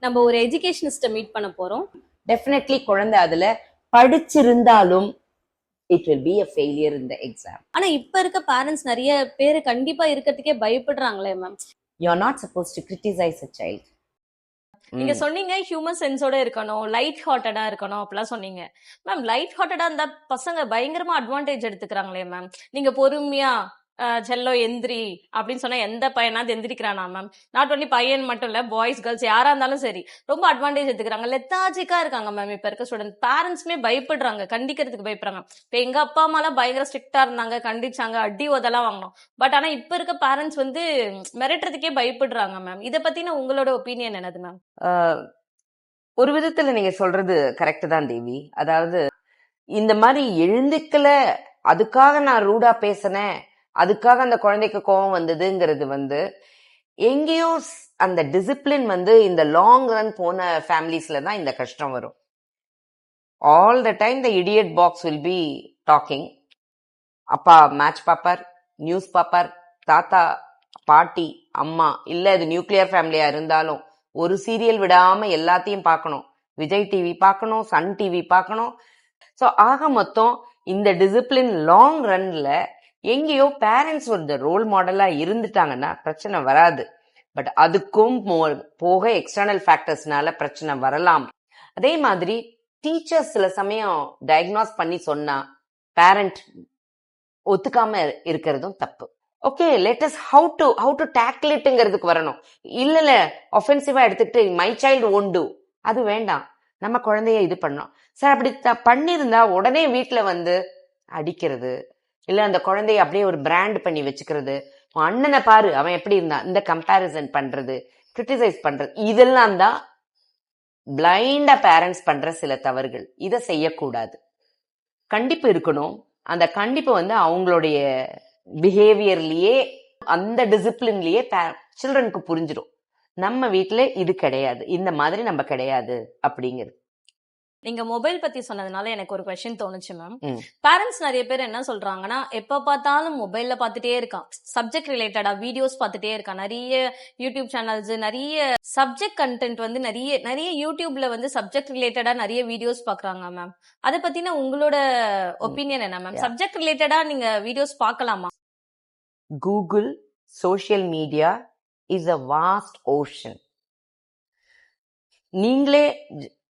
நம்ம ஒரு எஜுகேஷனிஸ்ட மீட் பண்ண போறோம். டெஃபினெட்லி குழந்தை அதுல படிச்சிருந்தாலும் it will be a failure in the exam. ஆனா இப்ப இருக்க பேரண்ட்ஸ் நிறைய பேர் கண்டிப்பா இருக்கிறதுக்கே பயப்படுறாங்களே ma'am. You're not supposed to criticize a child. நீங்க சொன்னீங்க ஹியூமன் சென்ஸோட இருக்கணும், லைட் ஹார்ட்டடா இருக்கணும் அப்படிலாம் சொன்னீங்க. மேம் லைட் ஹார்ட்டடா இருந்தா பசங்க பயங்கரமா அட்வான்டேஜ் எடுத்துக்கிறாங்களே மேம். நீங்க பொறுமையா செல்லோ எந்திரி அப்படின்னு சொன்னா எந்த பையனாவது எந்திரிக்கிறானா மேம்? நாட் ஒன்லி பையன் மட்டும் இல்ல, பாய்ஸ் கேர்ள்ஸ் யாரா இருந்தாலும் சரி ரொம்ப அட்வான்டேஜ் எடுத்துக்கிறாங்க. லெத்தாஜிக்கா இருக்காங்க மேம் இப்ப இருக்க ஸ்டூடெண்ட். பேரண்ட்ஸுமே பயப்படுறாங்க, கண்டிக்கிறதுக்கு பயப்படுறாங்க. இப்ப எங்க அப்பா அம்மா எல்லாம் பயங்கர ஸ்ட்ரிக்டா இருந்தாங்க, கண்டிச்சாங்க, அடி உதெல்லாம் வாங்கணும். பட் ஆனா இப்ப இருக்க பேரண்ட்ஸ் வந்து மிரட்டுறதுக்கே பயப்படுறாங்க மேம். இத பத்தின உங்களோட ஒப்பீனியன் என்னது மேம்? ஒரு விதத்துல நீங்க சொல்றது கரெக்ட் தான் தேவி. அதாவது இந்த மாதிரி எழுந்துக்கல, அதுக்காக நான் ரூடா பேசினேன், அதுக்காக அந்த குழந்தைக்கு கோபம் வந்ததுங்கிறது வந்து எங்கேயோ அந்த டிசிப்ளின் வந்து இந்த லாங் ரன் போன ஃபேமிலிஸ்ல தான் இந்த கஷ்டம் வரும். All the time the idiot box will be talking. அப்பா மேட்ச் பாப்பார், நியூஸ் பாப்பார், தாத்தா பாட்டி அம்மா, இல்ல இது நியூக்ளியர் ஃபேமிலியா இருந்தாலும் ஒரு சீரியல் விடாம எல்லாத்தையும் பார்க்கணும். விஜய் டிவி பார்க்கணும், சன் டிவி பார்க்கணும். ஸோ ஆக மொத்தம் இந்த டிசிப்ளின் லாங் ரன்ல எங்கேயோ பேரண்ட்ஸ் ஒரு ரோல் மாடலா இருந்துட்டாங்கன்னா பிரச்சனை வராது. பட் அதுக்கும் போக எக்ஸ்டர்னல் ஃபேக்டர்ஸ்னால பிரச்சனை வரலாம். அதே மாதிரி டீச்சர்ஸ் சில சமயம் டயக்னாஸ் பண்ணி சொன்னா பேரண்ட் ஒத்துக்காம இருக்கிறதும் தப்பு. Okay, let us how to tackle இட்ங்கிறதுக்கு வரணும். இல்ல ஒஃபென்சிவா எடுத்துக்கிட்டு மை சைல்டு ஒன்ட் டு, அது வேண்டாம். நம்ம குழந்தைய இது பண்ணோம் சார். அப்படி பண்ணிருந்தா உடனே வீட்டுல வந்து அடிக்கிறது, இல்ல அந்த குழந்தைய அப்படியே ஒரு பிராண்ட் பண்ணி வச்சுக்கிறது, அண்ணனை பாரு அவன் எப்படி இருந்தான், இந்த கம்பேரிசன் பண்றது, கிரிட்டிசைஸ் பண்றது, இதெல்லாம் தான் பிளைண்டா பேரண்ட்ஸ் பண்ற சில தவறுகள். இதை செய்யக்கூடாது. கண்டிப்பு இருக்கணும். அந்த கண்டிப்பு வந்து அவங்களுடைய பிஹேவியர்லயே, அந்த டிசிப்ளின்லயே சில்ட்ரனுக்கு புரிஞ்சிடும். நம்ம வீட்டுல இது கிடையாது, இந்த மாதிரி நம்ம கிடையாது அப்படிங்கிறது. நீங்க மொபைல் பத்தி சொன்னதுனால எனக்கு ஒரு கொஸ்டின் தோணுச்சு மேம். பேரண்ட்ஸ் நிறைய பேர் என்ன சொல்றாங்கன்னா, எப்ப பார்த்தாலும் மொபைல்ல பாத்துட்டே இருக்கான், சப்ஜெக்ட் ரிலேட்டடா வீடியோஸ் பாத்துட்டே இருக்கான். நிறைய யூடியூப் சேனல்ஸ், நிறைய சப்ஜெக்ட் கண்டென்ட் வந்து நிறைய யூடியூப்ல வந்து சப்ஜெக்ட் ரிலேட்டடா நிறைய வீடியோஸ் பாக்குறாங்க மேம். அத பத்தின உங்களோட ஒப்பீனியன் என்ன மேம்? சப்ஜெக்ட் ரிலேட்டடா நீங்க வீடியோஸ் பார்க்கலாமா? Google, social media is a vast ocean. நீங்களே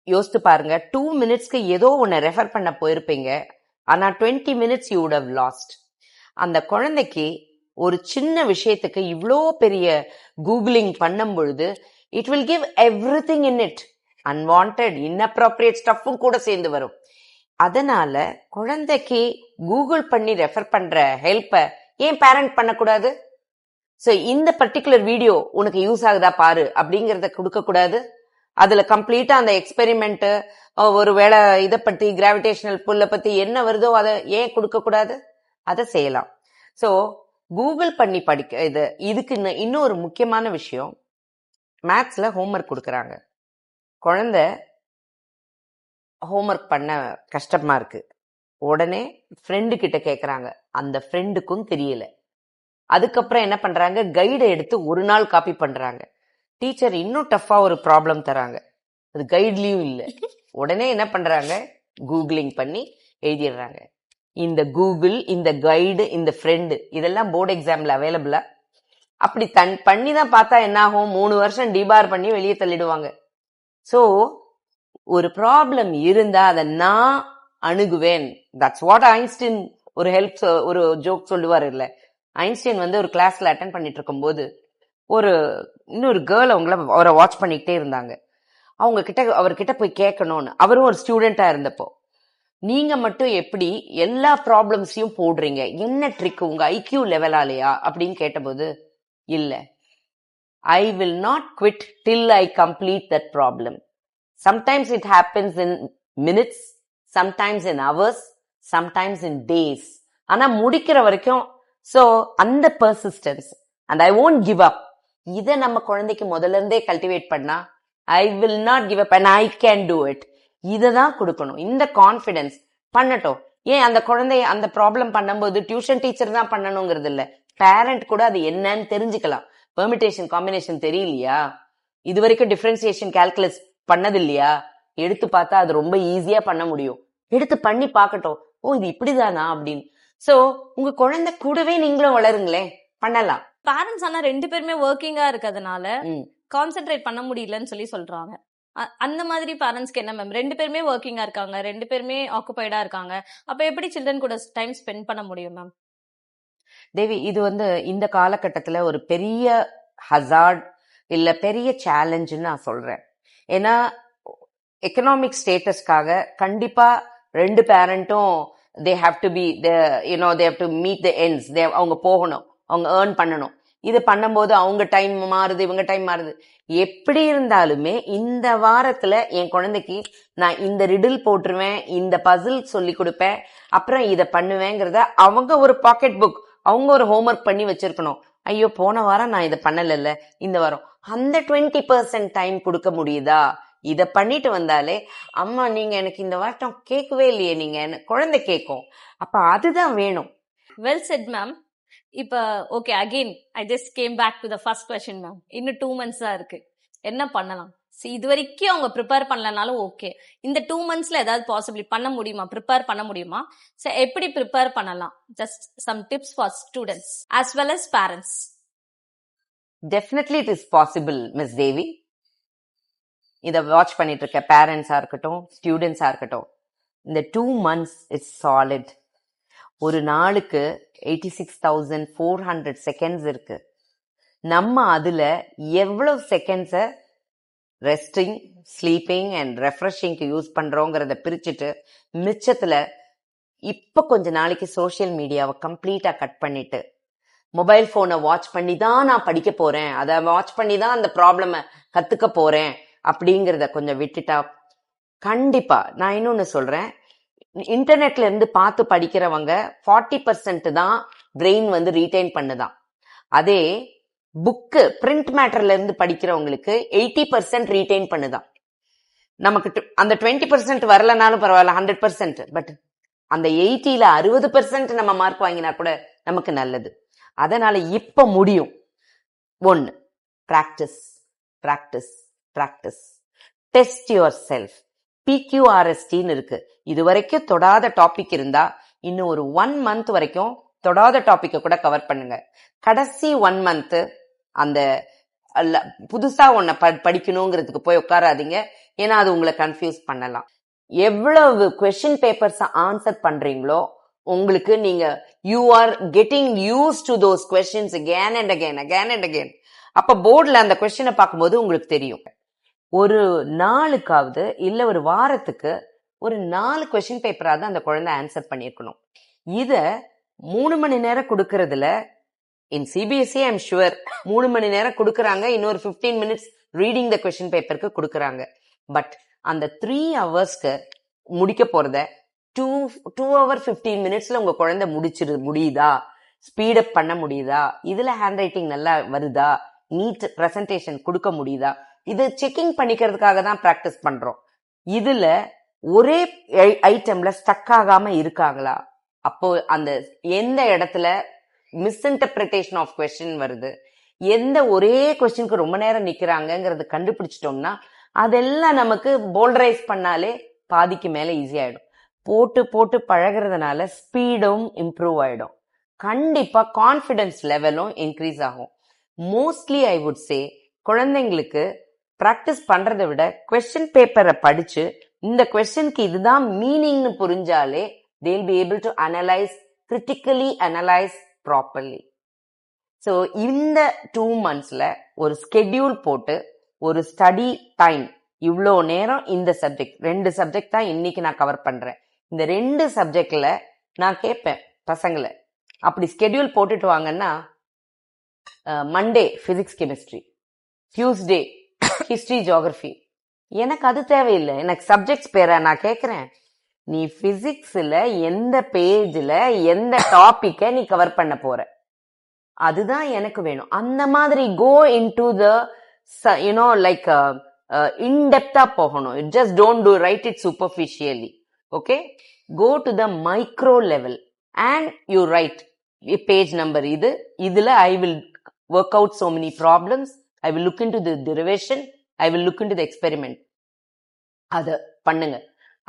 யோசித்து பாருங்க, 2 மினிட்ஸ்க்கு ஏதோ ஒன்னு ரெஃபர் பண்ண போயிருப்பீங்க, ஆனா 20 minutes you would have lost. அந்த குழந்தைக்கு ஒரு சின்ன விஷயத்துக்கு இவ்வளோ பெரிய கூகுளிங் பண்ணும் பொழுது it will give everything in it. Unwanted inappropriate ஸ்டஃப்பும் கூட சேர்ந்து வரும். அதனால குழந்தைக்கு கூகுள் பண்ணி ரெஃபர் பண்ற ஹெல்ப்பை ஏன் பேரண்ட் பண்ணக்கூடாது? சோ இந்த பர்டிகுலர் வீடியோ உனக்கு யூஸ் ஆகுதா பாரு அப்படிங்கறத கொடுக்க கூடாது. அதுல கம்ப்ளீட்டா அந்த எக்ஸ்பெரிமெண்ட், ஒருவேளை இதை பத்தி கிராவிடேஷனல் புல்ல பத்தி என்ன வருதோ அதை ஏன் கொடுக்க கூடாது? அதை செய்யலாம். சோ கூகுள் பண்ணி படிக்க இதுக்கு இன்னொரு முக்கியமான விஷயம், மேத்ஸ்ல ஹோம்ஒர்க் கொடுக்கறாங்க. குழந்தை ஹோம்ஒர்க் பண்ண கஷ்டமா இருக்கு, உடனே ஃப்ரெண்டு கிட்ட கேக்குறாங்க, அந்த ஃப்ரெண்டுக்கும் தெரியல. அதுக்கப்புறம் என்ன பண்றாங்க, கைடை எடுத்து ஒரு நாள் காப்பி பண்றாங்க. டீச்சர் இன்னும் டஃபா ஒரு ப்ராப்ளம் தராங்க, அது கைட்லயும் இல்ல. உடனே என்ன பண்றாங்க, கூகுளிங் பண்ணி எழுதிடுறாங்க. இந்த கூகுள், இந்த கைடு, இந்த ஃப்ரெண்டு இதெல்லாம் போர்டு எக்ஸாம்ல அவைலபிளா? அப்படி பண்ணிதான் பார்த்தா என்ன ஆகும், 3 வருஷம் டிபார் பண்ணி வெளியே தள்ளிடுவாங்க. சோ ஒரு ப்ராப்ளம் இருந்தா அதை நான் அணுகுவேன். தட்ஸ் வாட் ஐன்ஸ்டீன் ஒரு ஜோக் சொல்லுவாரு இல்ல. ஐன்ஸ்டீன் வந்து ஒரு கிளாஸ்ல அட்டென்ட் பண்ணிட்டு இருக்கும் போது இன்னொரு கேர்ள் அவரை வாட்ச் பண்ணிக்கிட்டே இருந்தாங்க. அவர்கிட்ட போய் கேட்கணும்னு, அவரும் ஒரு ஸ்டூடெண்டா இருந்தப்போ, நீங்க மட்டும் எப்படி எல்லா ப்ராப்ளம்ஸையும் போடுறீங்க, என்ன ட்ரிக், உங்க ஐக்யூ லெவலாலையா அப்படின்னு கேட்டபோது, இல்ல, I will not quit till I complete that problem. Sometimes it happens in minutes, sometimes in hours, sometimes in days. ஆனா முடிக்கிற வரைக்கும். சோ அந்த persistence and I won't give up, இதை நம்ம குழந்தைக்கு முதல்ல இருந்தே கல்டிவேட் பண்ணா, I will not give up and I can do it, இததான் கொடுக்கணும். இந்த கான்பிடன்ஸ் பண்ணட்டும். ஏன் அந்த குழந்தைய அந்த ப்ராப்ளம் பண்ணும்போது டியூஷன் டீச்சர் தான் பண்ணணுங்கிறது இல்ல, பேரண்ட் கூட அது என்னன்னு தெரிஞ்சுக்கலாம். பெர்மிட்டேஷன் காம்பினேஷன் தெரியலையா, இது வரைக்கும் டிஃபரன்சியேஷன் கால்குலஸ் பண்ணது இல்லையா? எடுத்து பார்த்தா அது ரொம்ப ஈஸியா பண்ண முடியும். எடுத்து பண்ணி பார்க்கட்டும், ஓ இது இப்படிதானா அப்படின்னு. சோ உங்க குழந்தை கூடவே நீங்களும் வளருங்களேன், பண்ணலாம். பேரண்ட்ஸ் ஆனா 2 பேருமே ஒர்க்கிங்கா இருக்கிறதுனால கான்சென்ட்ரேட் பண்ண முடியலன்னு சொல்லி சொல்றாங்க. அந்த மாதிரி பேரண்ட்ஸ்க்கு என்ன மேம்? 2 பேருமே ஒர்க்கிங்கா இருக்காங்க, 2 பேருமே ஆக்குபைடா இருக்காங்க, அப்ப எப்படி சில்ட்ரன் கூட டைம் ஸ்பெண்ட் பண்ண முடியும் மேம்? தேவி, இது இந்த காலகட்டத்துல ஒரு பெரிய ஹசார்ட் இல்ல பெரிய சேலஞ்சுன்னு நான் சொல்றேன். ஏன்னா எக்கனாமிக் ஸ்டேட்டஸ்க்காக கண்டிப்பா 2 பேரண்ட்டும் they have to be they have to meet the ends. அவங்க போகணும், அவங்க ஏர்ன் பண்ணணும். இது பண்ணும்போது அவங்க டைம் மாறுது, இவங்க டைம் மாறுது. எப்படி இருந்தாலுமே இந்த வாரத்துல என் குழந்தைக்கு நான் இந்த ரிடில் போட்டுருவேன், இந்த பசில் சொல்லி கொடுப்பேன், அப்புறம் இதை பண்ணுவேங்கிறத அவங்க ஒரு பாக்கெட் புக், அவங்க ஒரு ஹோம்ஒர்க் பண்ணி வச்சிருக்கணும். ஐயோ போன வாரம் நான் இதை பண்ணல, இந்த வாரம் அந்த 20% டைம் கொடுக்க முடியுதா? இத பண்ணிட்டு வந்தாலே அம்மா நீங்க எனக்கு இந்த வாரம் கேட்கவே இல்லையே, நீங்க குழந்தை கேட்கும். அப்ப அதுதான் வேணும். Well said ma'am. இப்ப okay, again I just came back to the first question ma'am. இன்னும் 2 months தான் இருக்கு, என்ன பண்ணலாம்? இது வரைக்கும் அவங்க ப்ரிப்பேர் பண்ணலனாலும் ஓகே, இந்த 2 monthsல ஏதாவது பாசிபிள் பண்ண முடியுமா, ப்ரிப்பேர் பண்ண முடியுமா? சோ எப்படி ப்ரிப்பேர் பண்ணலாம்? Just some tips for students as well as parents. Definitely it is possible, Miss Devi. இத வாட்ச் பண்ணிட்டு இருக்க பேரண்ட்ஸா இருக்கட்டும், ஸ்டூடெண்ட்ஸா இருக்கட்டும், இந்த 2 months இட்ஸ் சாலிட். ஒரு நாளுக்கு 86,400 செகண்ட்ஸ் இருக்கு. நம்ம அதுல எவ்வளவு செகண்ட்ஸ ரெஸ்டிங், ஸ்லீப்பிங் அண்ட் ரெஃப்ரெஷிங்க்கு யூஸ் பண்றோங்கிறத பிரிச்சுட்டு மிச்சத்துல இப்ப கொஞ்ச நாளைக்கு சோசியல் மீடியாவை கம்ப்ளீட்டா கட் பண்ணிட்டு மொபைல் போனை வாட்ச் பண்ணி தான் நான் படிக்க போறேன், அதை வாட்ச் பண்ணி தான் அந்த ப்ராப்ளம கத்துக்க போறேன் அப்படிங்கறத கொஞ்சம் விட்டுட்டா கண்டிப்பா. நான் இன்னொன்னு சொல்றேன், இன்டர்நெட்ல இருந்து பார்த்து படிக்கிறவங்க 40% தான் பிரெயின் ரீடைன் பண்ணுதான். அதே புக்கு பிரிண்ட் மேட்டர்ல இருந்து படிக்கிறவங்களுக்கு 80% ரீடைன் பண்ணுதான். நமக்கு அந்த 20% வரலனாலும் பரவாயில்ல, 100%, பட் அந்த 80ல 60% நம்ம மார்க் வாங்கினா கூட நமக்கு நல்லது. அதனால இப்ப முடியும். 1, practice practice practice. Test yourself. PQRSTன்னு இருக்கு. இது வரைக்கும் தொடாத டாபிக் இருந்தா இன்னும் ஒரு 1 month வரைக்கும் தொடாத டாபிக்க கூட கவர் பண்ணுங்க. கடைசி 1 month அந்த புதுசா ஒன்ன படிக்கணுங்கிறதுக்கு போய் உட்காராதீங்க, ஏன்னா அது உங்களை கன்ஃபியூஸ் பண்ணலாம். எவ்வளவு கொஸ்டின் பேப்பர்ஸ் ஆன்சர் பண்றீங்களோ உங்களுக்கு நீங்க you are getting use to those questions again and again, again and again. அப்ப போர்ட்ல அந்த கொஸ்டினை பார்க்கும்போது உங்களுக்கு தெரியும். ஒரு நாளுக்காவது இல்ல ஒரு வாரத்துக்கு ஒரு 4 கொஸ்டின் பேப்பராவது அந்த குழந்தை ஆன்சர் பண்ணிருக்கணும். இத 3 மணி நேரம் கொடுக்கறதுல இன் CBSE ஐ எம் ஷுவர் 3 மணி நேரம் கொடுக்கறாங்க, இன்னொரு 15 minutes ரீடிங் த கொஸ்டின் பேப்பருக்கு கொடுக்கறாங்க. பட் அந்த 3 ஹவர்ஸ்க்கு முடிக்க போறத 2 hour 15 minutesல உங்க குழந்தை முடியுதா, ஸ்பீடப் பண்ண முடியுதா, இதுல ஹேண்ட் ரைட்டிங் நல்லா வருதா, நீட் பிரசன்டேஷன் கொடுக்க முடியுதா, இது செக்கிங் பண்ணிக்கிறதுக்காக தான் பிராக்டிஸ் பண்றோம். இதுல ஒரே ஐட்டம்ல ஸ்டக் ஆகாம இருக்காங்களா, அப்போ அந்த எந்த இடத்துல மிஸ்இன்டர்பிரிட்டேஷன் ஆஃப் கொஸ்டின் வருது, எந்த ஒரே கொஸ்டினுக்கு ரொம்ப நேரம் நிக்கிறாங்கிறது கண்டுபிடிச்சிட்டோம்னா அதெல்லாம் நமக்கு போல்டரைஸ் பண்ணாலே பாதிக்கு மேல ஈஸி ஆயிடும். போட்டு போட்டு பழகிறதுனால ஸ்பீடும் இம்ப்ரூவ் ஆயிடும். கண்டிப்பா கான்பிடன்ஸ் லெவலும் இன்க்ரீஸ் ஆகும். மோஸ்ட்லி ஐ வுட் சே குழந்தைங்களுக்கு பிராக்டிஸ் பண்றதை விட கொஸ்டின் பேப்பரை படிச்சு இந்த கொஸ்டினுக்கு இதுதான் மீனிங்னு புரிஞ்சாலே they will be able to analyze, critically analyze properly. So இந்த 2 monthsல ஒரு ஸ்கெட்யூல் போட்டு ஒரு ஸ்டடி டைம், இவ்வளோ நேரம் இந்த சப்ஜெக்ட் 2 சப்ஜெக்ட் தான் இன்னைக்கு நான் கவர் பண்றேன், இந்த 2 சப்ஜெக்ட்ல நான் கேட்பேன் பசங்களை, அப்படி ஸ்கெட்யூல் போட்டுட்டு வாங்கன்னா Monday physics chemistry, Tuesday history geography. எனக்கு அது தேவையில்லை, எனக்கு சப்ஜெக்ட்ஸ் பேரை நான் கேட்கிறேன், நீ பிசிக்ஸ்ல எந்த பேஜ்ல எந்த டாபிக்க நீ கவர் பண்ண போற, அதுதான் எனக்கு வேணும். அந்த மாதிரி கோ இன்டு த லைக் இன்டெப்தா போகணும். Just don't do write it superficially. Okay, go to the micro level and you write page number இதுல I will work out so many problems, I will look into the derivation I will look into the experiment. அதை பண்ணுங்க.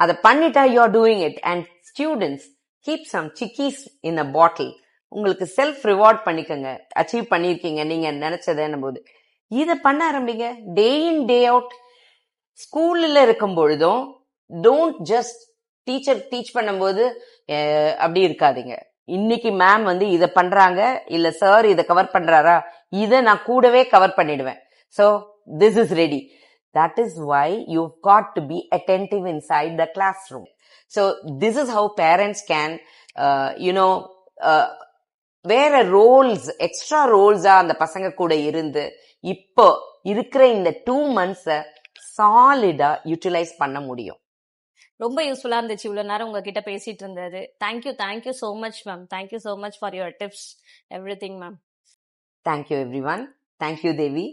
அதை பண்ணிட்டா you are doing it. And students, keep some chikkis in a bottle. உங்களுக்கு self reward பண்ணிக்கோங்க. Achieve பண்ணிருக்கீங்க நீங்க நினைச்சதுன்னும் போது இதை பண்ண ஆரம்பிங்க. டே இன் டே அவுட். ஸ்கூல்ல இருக்கும் பொழுதும் டோன்ட் ஜஸ்ட் டீச்சர் டீச் பண்ணும்போது அப்படி இருக்காதீங்க. இன்னைக்கு மேம் வந்து இதை பண்றாங்க, இல்ல சார் இதை கவர் பண்றாரா, இதை நான் கூடவே கவர் பண்ணிடுவேன். So this is ready. That is why you've got to be attentive inside the classroom. So this is how parents can வேற ரோல்ஸ், எக்ஸ்ட்ரா ரோல்ஸா அந்த பசங்க கூட இருந்து இப்போ இருக்கிற இந்த 2 months சாலிடா யூட்டிலைஸ் பண்ண முடியும். ரொம்ப யூஸ்ஃபுல்லா இருந்துச்சு இவ்வளவு நேரம் உங்ககிட்ட பேசிட்டு இருந்தது. Thank you so much ma'am. Thank you so much for your tips, everything ma'am. Thank you everyone. Thank you Devi.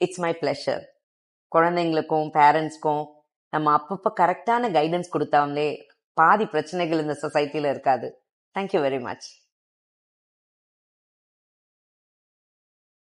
It's my pleasure. குழந்தைங்களுக்கும் பேரண்ட்ஸ்க்கும் நம்ம அப்பப்போ கரெக்டான கைடன்ஸ் கொடுத்தாங்களே பாதி பிரச்சனைகள் இந்த சொசைட்டில இருக்காது. Thank you very much.